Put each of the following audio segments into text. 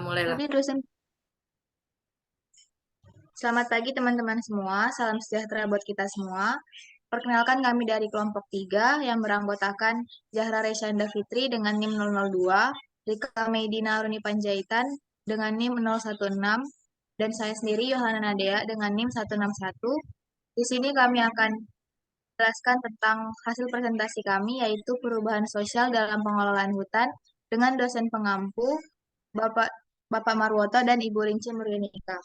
Mulailah. Tadi dosen, selamat pagi teman-teman semua, salam sejahtera buat kita semua. Perkenalkan kami dari kelompok 3 yang beranggotakan Zahra Resyanda Fitri dengan NIM 002, Rika Meidina Aruni Panjaitan dengan NIM 016, dan saya sendiri Yohana Nadea dengan NIM 161. Di sini kami akan jelaskan tentang hasil presentasi kami, yaitu perubahan sosial dalam pengelolaan hutan dengan dosen pengampu Bapak Bapak Marwoto dan Ibu Rinci Muryanika.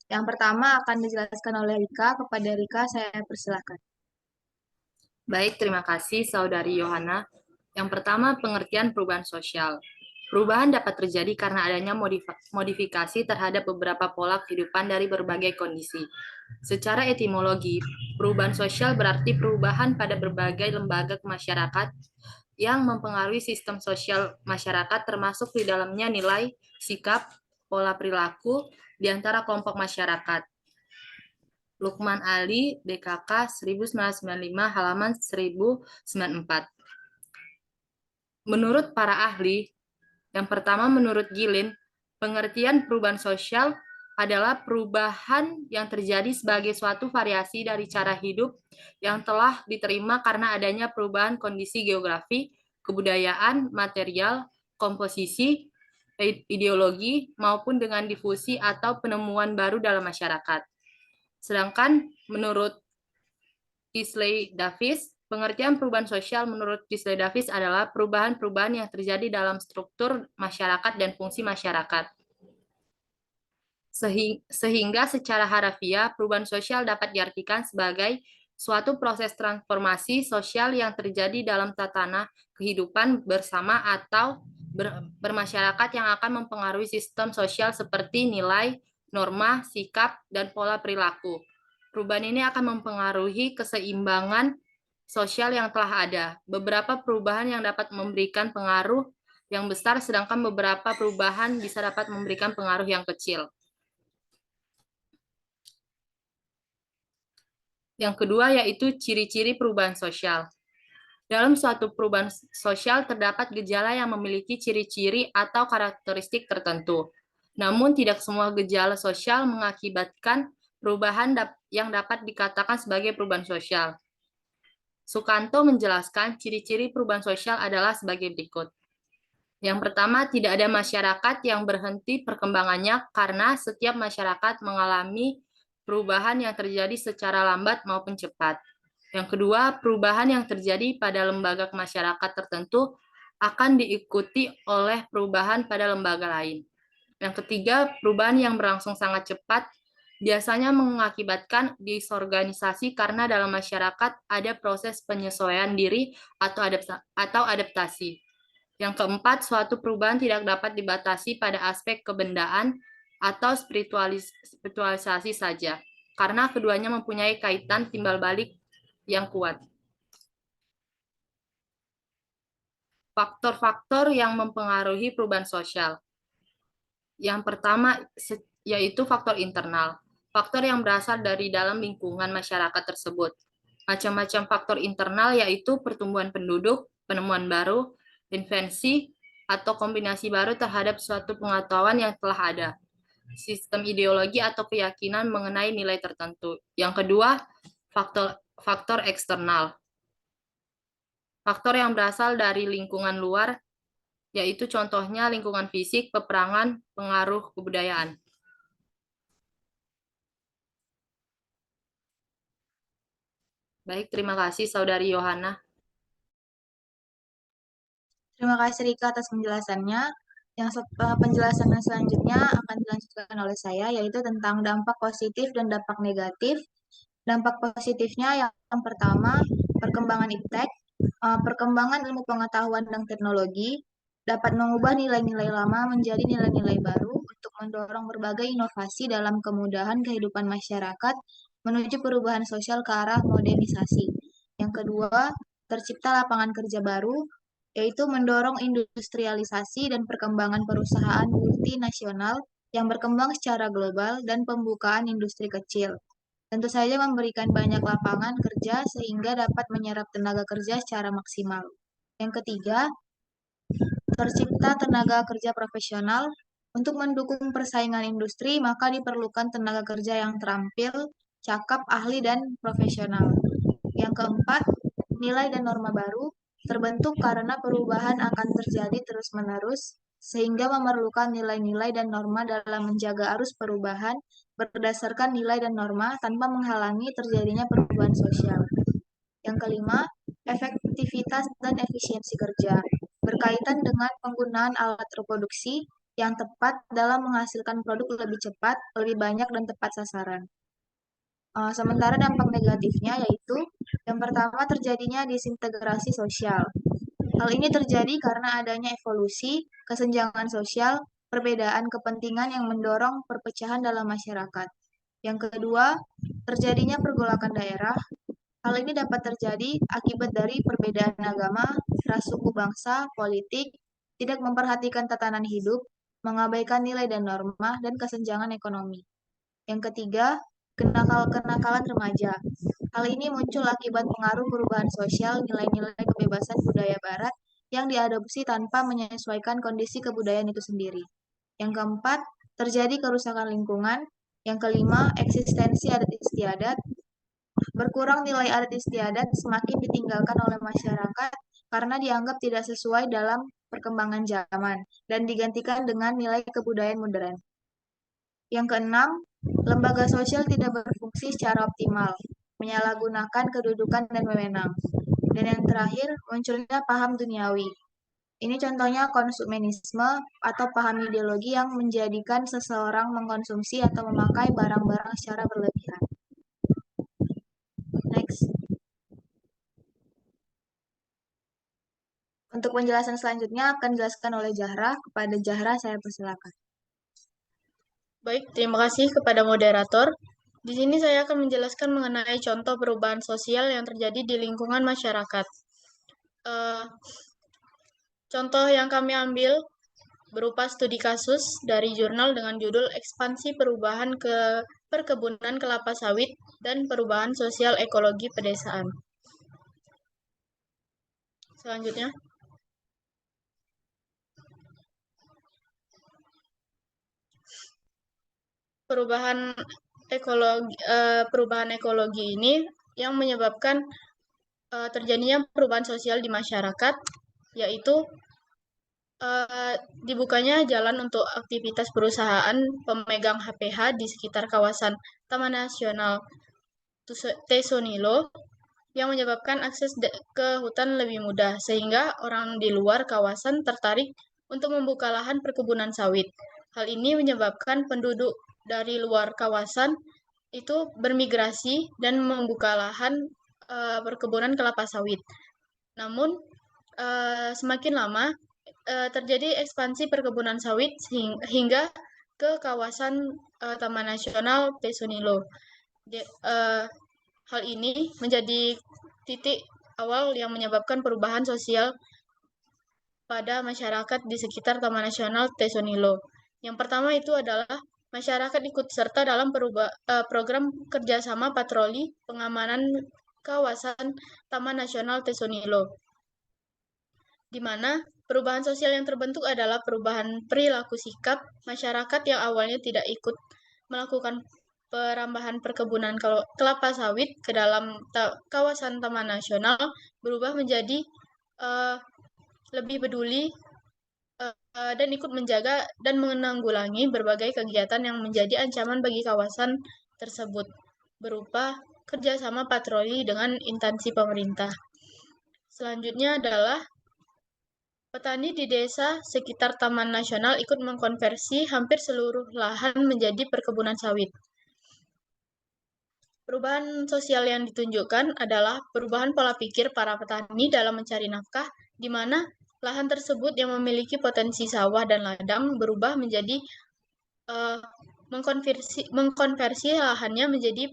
Yang pertama akan dijelaskan oleh Rika. Kepada Rika, saya persilahkan. Baik, terima kasih Saudari Yohana. Yang pertama, pengertian perubahan sosial. Perubahan dapat terjadi karena adanya modifikasi terhadap beberapa pola kehidupan dari berbagai kondisi. Secara etimologi, perubahan sosial berarti perubahan pada berbagai lembaga masyarakat yang mempengaruhi sistem sosial masyarakat, termasuk di dalamnya nilai, sikap, pola perilaku di antara kelompok masyarakat. Lukman Ali, DKK 1995, halaman 1094. Menurut para ahli, yang pertama menurut Gilin, pengertian perubahan sosial adalah perubahan yang terjadi sebagai suatu variasi dari cara hidup yang telah diterima karena adanya perubahan kondisi geografi, kebudayaan, material, komposisi, ideologi, maupun dengan difusi atau penemuan baru dalam masyarakat. Sedangkan menurut Disley Davis, pengertian perubahan sosial menurut Disley Davis adalah perubahan-perubahan yang terjadi dalam struktur masyarakat dan fungsi masyarakat. Sehingga secara harafiah, perubahan sosial dapat diartikan sebagai suatu proses transformasi sosial yang terjadi dalam tatanan kehidupan bersama atau bermasyarakat yang akan mempengaruhi sistem sosial seperti nilai, norma, sikap, dan pola perilaku. Perubahan ini akan mempengaruhi keseimbangan sosial yang telah ada. Beberapa perubahan yang dapat memberikan pengaruh yang besar, sedangkan beberapa perubahan bisa dapat memberikan pengaruh yang kecil. Yang kedua yaitu ciri-ciri perubahan sosial. Dalam suatu perubahan sosial terdapat gejala yang memiliki ciri-ciri atau karakteristik tertentu. Namun tidak semua gejala sosial mengakibatkan perubahan yang dapat dikatakan sebagai perubahan sosial. Sukanto menjelaskan ciri-ciri perubahan sosial adalah sebagai berikut. Yang pertama, tidak ada masyarakat yang berhenti perkembangannya karena setiap masyarakat mengalami perubahan yang terjadi secara lambat maupun cepat. Yang kedua, perubahan yang terjadi pada lembaga masyarakat tertentu akan diikuti oleh perubahan pada lembaga lain. Yang ketiga, perubahan yang berlangsung sangat cepat biasanya mengakibatkan disorganisasi karena dalam masyarakat ada proses penyesuaian diri atau adaptasi. Yang keempat, suatu perubahan tidak dapat dibatasi pada aspek kebendaan atau spiritualisasi saja, karena keduanya mempunyai kaitan timbal balik yang kuat. Faktor-faktor yang mempengaruhi perubahan sosial. Yang pertama yaitu faktor internal, faktor yang berasal dari dalam lingkungan masyarakat tersebut. Macam-macam faktor internal yaitu pertumbuhan penduduk, penemuan baru, invensi, atau kombinasi baru terhadap suatu pengetahuan yang telah ada. Sistem ideologi atau keyakinan mengenai nilai tertentu. Yang kedua, faktor eksternal. Faktor yang berasal dari lingkungan luar, yaitu contohnya lingkungan fisik, peperangan, pengaruh kebudayaan. Baik, terima kasih Saudari Yohana. Terima kasih Rika atas penjelasannya. Penjelasan selanjutnya akan dilanjutkan oleh saya, yaitu tentang dampak positif dan dampak negatif. Dampak positifnya yang pertama, perkembangan iptek. Perkembangan ilmu pengetahuan dan teknologi dapat mengubah nilai-nilai lama menjadi nilai-nilai baru untuk mendorong berbagai inovasi dalam kemudahan kehidupan masyarakat menuju perubahan sosial ke arah modernisasi. Yang kedua, tercipta lapangan kerja baru, yaitu mendorong industrialisasi dan perkembangan perusahaan multinasional yang berkembang secara global dan pembukaan industri kecil. Tentu saja memberikan banyak lapangan kerja sehingga dapat menyerap tenaga kerja secara maksimal. Yang ketiga, tercipta tenaga kerja profesional Untuk mendukung persaingan industri, maka diperlukan tenaga kerja yang terampil, cakap, ahli, dan profesional. Yang keempat, nilai dan norma baru terbentuk karena perubahan akan terjadi terus-menerus, sehingga memerlukan nilai-nilai dan norma dalam menjaga arus perubahan berdasarkan nilai dan norma tanpa menghalangi terjadinya perubahan sosial. Yang kelima, efektivitas dan efisiensi kerja berkaitan dengan penggunaan alat reproduksi yang tepat dalam menghasilkan produk lebih cepat, lebih banyak, dan tepat sasaran. Sementara dampak negatifnya yaitu yang pertama terjadinya disintegrasi sosial. Hal ini terjadi karena adanya evolusi, kesenjangan sosial, perbedaan kepentingan yang mendorong perpecahan dalam masyarakat. Yang kedua, terjadinya pergolakan daerah. Hal ini dapat terjadi akibat dari perbedaan agama, ras, suku, bangsa, politik, tidak memperhatikan tatanan hidup, mengabaikan nilai dan norma, dan kesenjangan ekonomi. Yang ketiga, kenakalan remaja. Hal ini muncul akibat pengaruh perubahan sosial, nilai-nilai kebebasan budaya barat yang diadopsi tanpa menyesuaikan kondisi kebudayaan itu sendiri. Yang keempat, terjadi kerusakan lingkungan. Yang kelima, eksistensi adat istiadat. Berkurang nilai adat istiadat semakin ditinggalkan oleh masyarakat karena dianggap tidak sesuai dalam perkembangan zaman dan digantikan dengan nilai kebudayaan modern. Yang keenam, lembaga sosial tidak berfungsi secara optimal, menyalahgunakan kedudukan dan wewenang. Dan yang terakhir, munculnya paham duniawi. Ini contohnya konsumenisme atau paham ideologi yang menjadikan seseorang mengkonsumsi atau memakai barang-barang secara berlebihan. Next. Untuk penjelasan selanjutnya akan dijelaskan oleh Zahra. Kepada Zahra saya persilakan. Baik, terima kasih kepada moderator. Di sini saya akan menjelaskan mengenai contoh perubahan sosial yang terjadi di lingkungan masyarakat. Contoh yang kami ambil berupa studi kasus dari jurnal dengan judul Ekspansi Perubahan ke Perkebunan Kelapa Sawit dan Perubahan Sosial Ekologi Pedesaan. Selanjutnya. Perubahan ekologi ini yang menyebabkan terjadinya perubahan sosial di masyarakat, yaitu dibukanya jalan untuk aktivitas perusahaan pemegang HPH di sekitar kawasan Taman Nasional Tesonilo yang menyebabkan akses ke hutan lebih mudah, sehingga orang di luar kawasan tertarik untuk membuka lahan perkebunan sawit. Hal ini menyebabkan penduduk dari luar kawasan itu bermigrasi dan membuka lahan perkebunan kelapa sawit. Namun, semakin lama terjadi ekspansi perkebunan sawit hingga ke kawasan Taman Nasional Tesonilo. Hal ini menjadi titik awal yang menyebabkan perubahan sosial pada masyarakat di sekitar Taman Nasional Tesonilo. Yang pertama itu adalah masyarakat ikut serta dalam program kerjasama patroli pengamanan kawasan Taman Nasional Tesonilo, di mana perubahan sosial yang terbentuk adalah perubahan perilaku sikap masyarakat yang awalnya tidak ikut melakukan perambahan perkebunan kelapa sawit ke dalam kawasan Taman Nasional berubah menjadi lebih peduli dan ikut menjaga dan menanggulangi berbagai kegiatan yang menjadi ancaman bagi kawasan tersebut, berupa kerjasama patroli dengan instansi pemerintah. Selanjutnya adalah petani di desa sekitar Taman Nasional ikut mengkonversi hampir seluruh lahan menjadi perkebunan sawit. Perubahan sosial yang ditunjukkan adalah perubahan pola pikir para petani dalam mencari nafkah, di mana lahan tersebut yang memiliki potensi sawah dan ladang berubah menjadi mengkonversi lahannya menjadi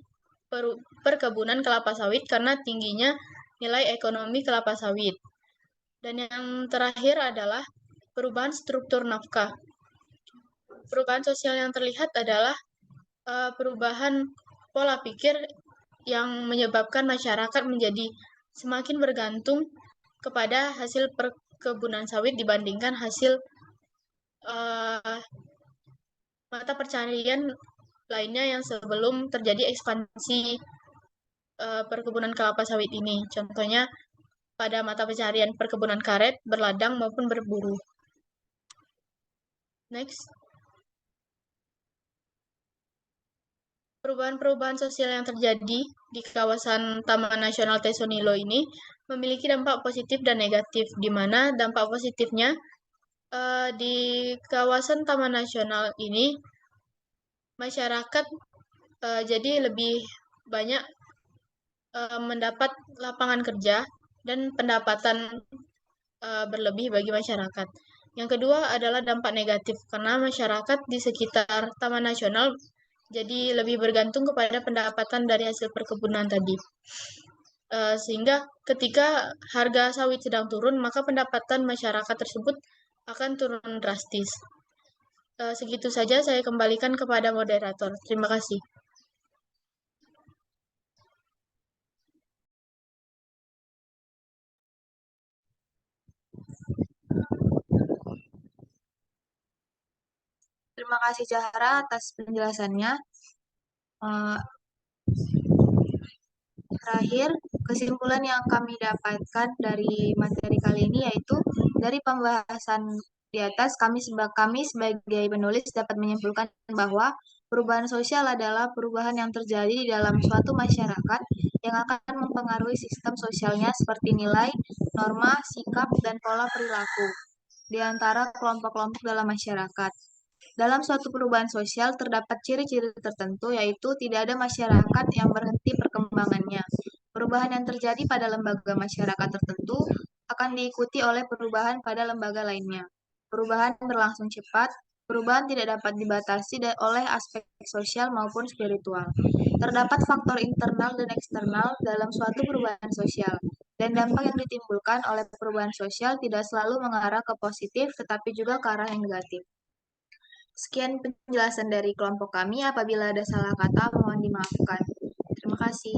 perkebunan kelapa sawit karena tingginya nilai ekonomi kelapa sawit. Dan yang terakhir adalah perubahan struktur nafkah. Perubahan sosial yang terlihat adalah perubahan pola pikir yang menyebabkan masyarakat menjadi semakin bergantung kepada hasil perkebunan sawit dibandingkan hasil mata pencaharian lainnya yang sebelum terjadi ekspansi perkebunan kelapa sawit ini. Contohnya pada mata pencaharian perkebunan karet, berladang maupun berburu. Next. Perubahan-perubahan sosial yang terjadi di kawasan Taman Nasional Tesonilo ini memiliki dampak positif dan negatif, di mana dampak positifnya di kawasan Taman Nasional ini masyarakat jadi lebih banyak mendapat lapangan kerja dan pendapatan berlebih bagi masyarakat. Yang kedua adalah dampak negatif, karena masyarakat di sekitar Taman Nasional jadi lebih bergantung kepada pendapatan dari hasil perkebunan tadi. Sehingga ketika harga sawit sedang turun, maka pendapatan masyarakat tersebut akan turun drastis. Segitu saja saya kembalikan kepada moderator. Terima kasih. Terima kasih Zahra atas penjelasannya. Terakhir, kesimpulan yang kami dapatkan dari materi kali ini yaitu dari pembahasan di atas kami sebagai penulis dapat menyimpulkan bahwa perubahan sosial adalah perubahan yang terjadi di dalam suatu masyarakat yang akan mempengaruhi sistem sosialnya seperti nilai, norma, sikap, dan pola perilaku di antara kelompok-kelompok dalam masyarakat. Dalam suatu perubahan sosial terdapat ciri-ciri tertentu, yaitu tidak ada masyarakat yang berhenti perkembangannya. Perubahan yang terjadi pada lembaga masyarakat tertentu akan diikuti oleh perubahan pada lembaga lainnya. Perubahan berlangsung cepat, perubahan tidak dapat dibatasi oleh aspek sosial maupun spiritual. Terdapat faktor internal dan eksternal dalam suatu perubahan sosial, dan dampak yang ditimbulkan oleh perubahan sosial tidak selalu mengarah ke positif, tetapi juga ke arah yang negatif. Sekian penjelasan dari kelompok kami. Apabila ada salah kata, mohon dimaafkan. Terima kasih.